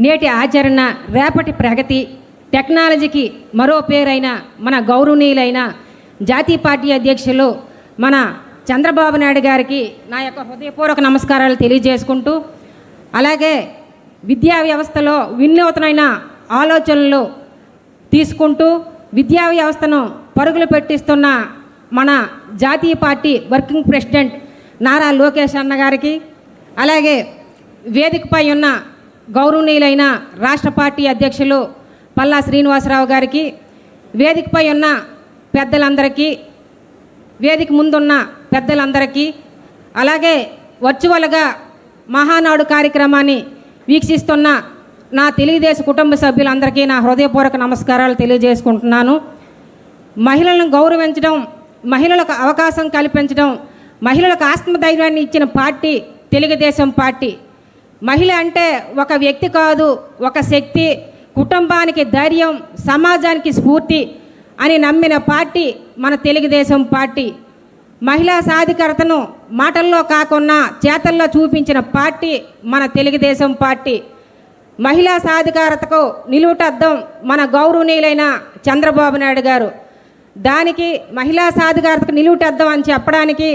నేటి ఆచరణ రేపటి ప్రగతి టెక్నాలజీకి మరో పేరైన మన గౌరవనీయులైన జాతీయ పార్టీ అధ్యక్షులు మన చంద్రబాబు నాయుడు గారికి నా యొక్క హృదయపూర్వక నమస్కారాలు తెలియజేసుకుంటూ, అలాగే విద్యా వ్యవస్థలో వినూత్నమైన ఆలోచనలు తీసుకుంటూ విద్యా వ్యవస్థను పరుగులు పెట్టిస్తున్న మన జాతీయ party working president Nara Lokesh అన్న గారికి, అలాగే వేదికపై ఉన్న గౌరవనీయులైన రాష్ట్ర పార్టీ అధ్యక్షులు పల్లా శ్రీనివాసరావు గారికి, వేదికపై ఉన్న పెద్దలందరికీ, వేదిక ముందున్న పెద్దలందరికీ, అలాగే వర్చువల్గా మహానాడు కార్యక్రమాన్ని వీక్షిస్తున్న నా తెలుగుదేశం కుటుంబ సభ్యులందరికీ నా హృదయపూర్వక నమస్కారాలు తెలియజేసుకుంటున్నాను. మహిళలను గౌరవించడం, మహిళలకు అవకాశం కల్పించడం, మహిళలకు ఆత్మధైర్యాన్ని ఇచ్చిన పార్టీ తెలుగుదేశం పార్టీ. మహిళ అంటే ఒక వ్యక్తి కాదు, ఒక శక్తి, కుటుంబానికి ధైర్యం, సమాజానికి స్ఫూర్తి అని నమ్మిన పార్టీ మన తెలుగుదేశం పార్టీ. మహిళా సాధికారతను మాటల్లో కాకుండా చేతల్లో చూపించిన పార్టీ మన తెలుగుదేశం పార్టీ. మహిళా సాధికారతకు నిలువుటద్దం మన గౌరవనీయులైన చంద్రబాబు నాయుడు గారు. దానికి మహిళా సాధికారతకు నిలువుటద్దం అని చెప్పడానికి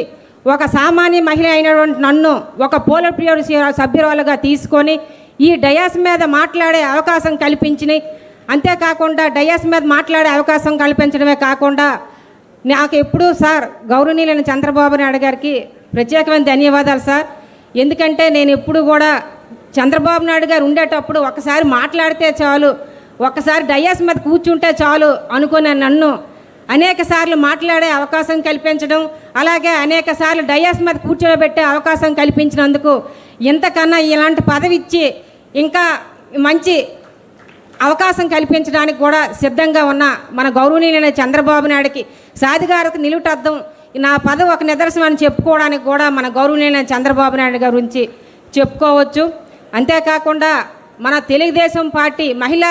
ఒక సామాన్య మహిళ అయినటువంటి నన్ను ఒక పోలిట్ బ్యూరో సభ్యురాలుగా తీసుకొని ఈ డయాస్ మీద మాట్లాడే అవకాశం కల్పించినాయి. అంతేకాకుండా డయాస్ మీద మాట్లాడే అవకాశం కల్పించడమే కాకుండా నాకు ఎప్పుడూ సార్ గౌరవనీయులైన చంద్రబాబు నాయుడు గారికి ప్రత్యేకమైన ధన్యవాదాలు సార్. ఎందుకంటే నేను ఎప్పుడు కూడా చంద్రబాబు నాయుడు గారు ఉండేటప్పుడు ఒకసారి మాట్లాడితే చాలు, ఒక్కసారి డయాస్ మీద కూర్చుంటే చాలు అనుకునే నన్ను అనేక సార్లు మాట్లాడే అవకాశం కల్పించడం, అలాగే అనేక సార్లు డయాస్ మీద కూర్చోబెట్టే అవకాశం కల్పించినందుకు ఇంతకన్నా ఇలాంటి పదవి ఇచ్చి ఇంకా మంచి అవకాశం కల్పించడానికి కూడా సిద్ధంగా ఉన్న మన గౌరవనీయులైన చంద్రబాబు నాయుడికి సాధికారత నిలువుటద్దం నా పదవి ఒక నిదర్శనం అని చెప్పుకోవడానికి కూడా మన గౌరవనీయులైన చంద్రబాబు నాయుడు గారి గురించి చెప్పుకోవచ్చు. అంతేకాకుండా మన తెలుగుదేశం పార్టీ మహిళా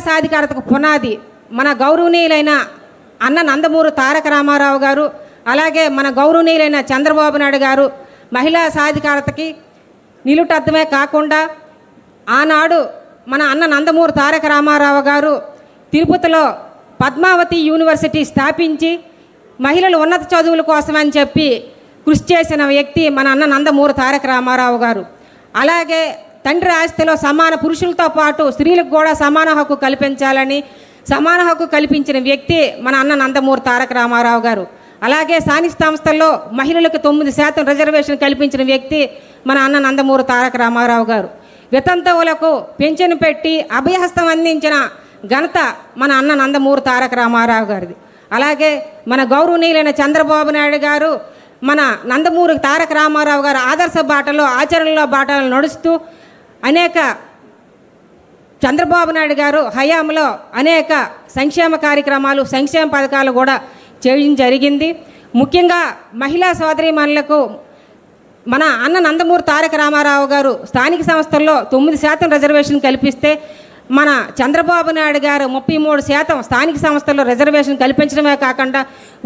సాధికారతకు పునాది మన గౌరవనీయులైన అన్న నందమూరి తారక రామారావు గారు, అలాగే మన గౌరవనీయులైన చంద్రబాబు నాయుడు గారు మహిళా సాధికారతకి నిలువుటద్దమే కాకుండా ఆనాడు మన అన్న నందమూరి తారక రామారావు గారు తిరుపతిలో పద్మావతి యూనివర్సిటీ స్థాపించి మహిళలు ఉన్నత చదువుల కోసమని చెప్పి కృషి చేసిన వ్యక్తి మన అన్న నందమూరి తారక రామారావు గారు. అలాగే తండ్రి ఆస్తిలో సమాన పురుషులతో పాటు స్త్రీలకు కూడా సమాన హక్కు కల్పించాలని సమాన హక్కు కల్పించిన వ్యక్తి మన అన్న నందమూరి తారక రామారావు గారు. అలాగే స్థానిక సంస్థల్లో మహిళలకు 9% రిజర్వేషన్ కల్పించిన వ్యక్తి మన అన్న నందమూరి తారక రామారావు గారు. వితంతువులకు పెన్షన్ పెట్టి అభయహస్తం అందించిన ఘనత మన అన్న నందమూరి తారక రామారావు గారిది. అలాగే మన గౌరవనీయులైన చంద్రబాబు నాయుడు గారు మన నందమూరి తారక రామారావు గారు ఆదర్శ బాటలో ఆచరణలో బాటలు నడుస్తూ అనేక చంద్రబాబు నాయుడు గారు హయాంలో అనేక సంక్షేమ కార్యక్రమాలు, సంక్షేమ పథకాలు కూడా చేయడం జరిగింది. ముఖ్యంగా మహిళా సోదరీమణులకు మన అన్న నందమూరి తారక రామారావు గారు స్థానిక సంస్థల్లో 9% రిజర్వేషన్ కల్పిస్తే మన చంద్రబాబు నాయుడు గారు 33% స్థానిక సంస్థల్లో రిజర్వేషన్ కల్పించడమే కాకుండా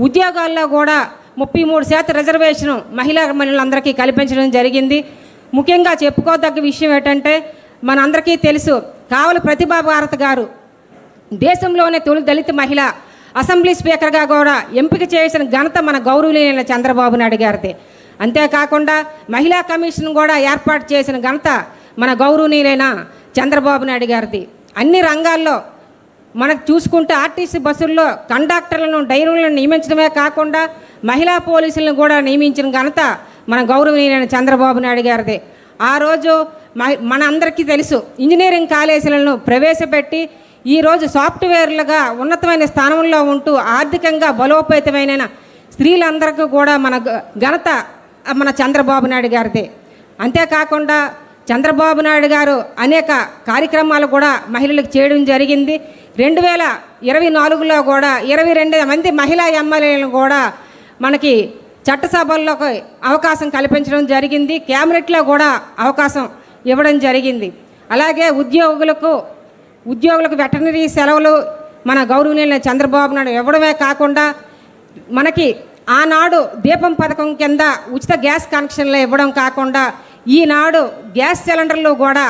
ఉద్యోగాల్లో కూడా 33% రిజర్వేషన్ మహిళలందరికీ కల్పించడం జరిగింది. ముఖ్యంగా చెప్పుకోదగ్గ విషయం ఏంటంటే మనందరికీ తెలుసు, కావలి ప్రతిభా భారత్ గారు దేశంలోనే తొలి దళిత మహిళ అసెంబ్లీ స్పీకర్గా కూడా ఎంపిక చేసిన ఘనత మన గౌరవనీయులైన చంద్రబాబు నాయుడు గారిదే. అంతేకాకుండా మహిళా కమిషన్ కూడా ఏర్పాటు చేసిన ఘనత మన గౌరవనీయులైన చంద్రబాబు నాయుడు గారిది. అన్ని రంగాల్లో మనకు చూసుకుంటే ఆర్టీసీ బస్సుల్లో కండక్టర్లను, డ్రైవర్లను నియమించడమే కాకుండా మహిళా పోలీసులను కూడా నియమించిన ఘనత మన గౌరవనీయులైన చంద్రబాబు నాయుడు గారిదే. ఆ రోజు మన అందరికీ తెలుసు, ఇంజనీరింగ్ కాలేజీలను ప్రవేశపెట్టి ఈరోజు సాఫ్ట్వేర్లుగా ఉన్నతమైన స్థానంలో ఉంటూ ఆర్థికంగా బలోపేతమైన స్త్రీలందరికీ కూడా మన ఘనత మన చంద్రబాబు నాయుడు గారిదే. అంతేకాకుండా చంద్రబాబు నాయుడు గారు అనేక కార్యక్రమాలు కూడా మహిళలకు చేయడం జరిగింది. 2024లో కూడా 22 మంది మహిళా ఎమ్మెల్యేలను కూడా మనకి చట్టసభల్లోకి అవకాశం కల్పించడం జరిగింది. క్యాబినెట్లో కూడా అవకాశం ఇవ్వడం జరిగింది. అలాగే ఉద్యోగులకు వెటర్నరీ సెలవులు మన గౌరవనీయులైన చంద్రబాబు నాయుడు ఇవ్వడమే కాకుండా మనకి ఆనాడు దీపం పథకం కింద ఉచిత గ్యాస్ కనెక్షన్లు ఇవ్వడం కాకుండా ఈనాడు గ్యాస్ సిలిండర్లు కూడా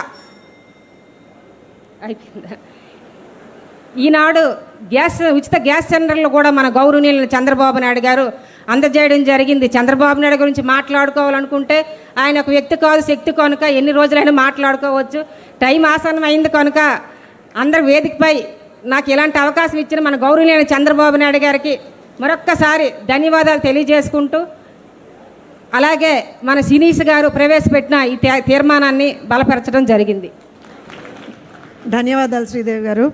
అయిపోయిందా, ఈనాడు ఉచిత గ్యాస్ సిలిండర్లు కూడా మన గౌరవనీయులు చంద్రబాబు నాయుడు గారు అందజేయడం జరిగింది. చంద్రబాబు నాయుడు గురించి మాట్లాడుకోవాలనుకుంటే ఆయన ఒక వ్యక్తి కాదు, శక్తి కనుక ఎన్ని రోజులైనా మాట్లాడుకోవచ్చు. టైం ఆసనం అయింది కనుక అందరు వేదికపై నాకు ఇలాంటి అవకాశం ఇచ్చిన మన గౌరవనీయులు చంద్రబాబు నాయుడు గారికి మరొక్కసారి ధన్యవాదాలు తెలియజేసుకుంటూ, అలాగే మన సినీస్ గారు ప్రవేశపెట్టిన ఈ తీర్మానాన్ని బలపరచడం జరిగింది. ధన్యవాదాలు శ్రీదేవి గారు.